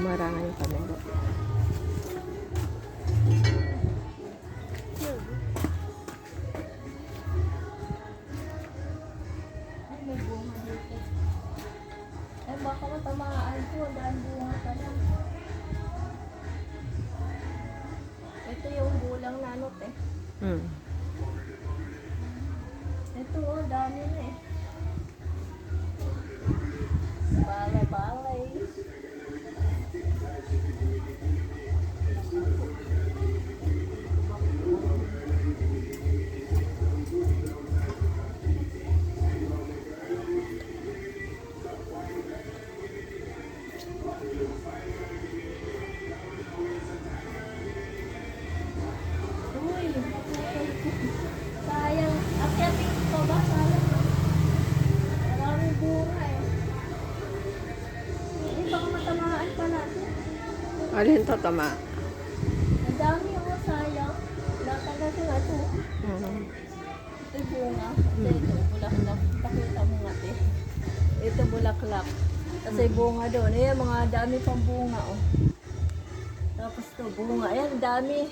Humarangan yung camera. Ay, may bunga dito. Ay, baka matamaan ko. Daan bunga pa lang. Ito yung bulang nanot eh. Hmm. Ito oh, dami na eh. Balay-balay. Uy, sayang. Akyatin ko ba? Sayang. Maraming bunga eh. Hindi baka matamaan pa natin. Alin to, tama? Ang dami oh, sayang. Natagal ko nga ito. Hmm. Ito yung bunga. Ito, bulaklak. Pakita mo nga eh. Ito bulaklak. Kasi bunga doon. Ayan, mga dami pang bunga oh. Tapos to bunga. Ayan, dami.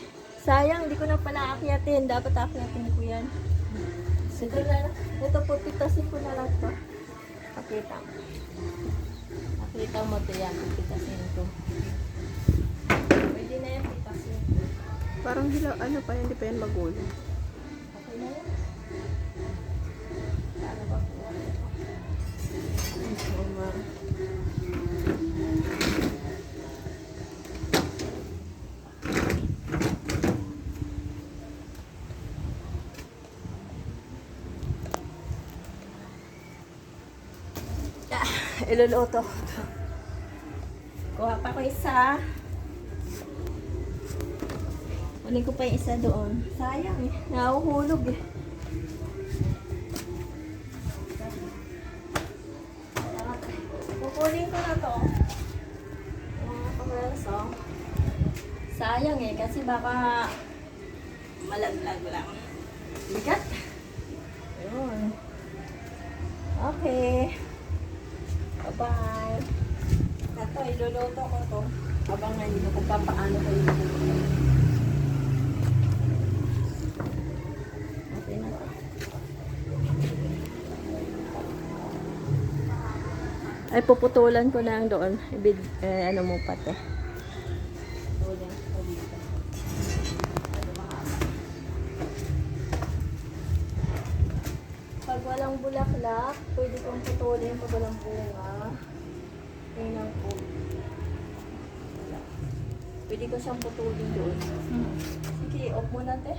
Sayang, hindi ko na pala akyatin. Dapat akyatin ko yan. Sige na. Ito po, pitasin ko na lang to. Pakita. Pakita mo to yan. Pitasin ko. Pwede na yan, pitasin ko. Parang hila, ano pa yan, hindi pa yan magulo. Okay na yan. Paano ba po? Iluluto. Kuha pa ko isa. Kunin ko pa yung isa doon. Sayang eh. Nahuhulog eh. Kukunin ko na to. Mga kamerso. Sayang eh. Kasi baka malaglag lang. Bigat. Ayun. Okay. Bye-bye. Ito, iluluto ko to. Abangan nyo kung paano ko iluluto. Okay na. Ay, puputulan ko na ang doon. Ano mo pati. Putulan ko dito. Pag walang bulaklak, pwede kong putulin pag walang bunga. Tingnan po. Wala. Pwede ko siyang putulin doon. Sige, off mo natin.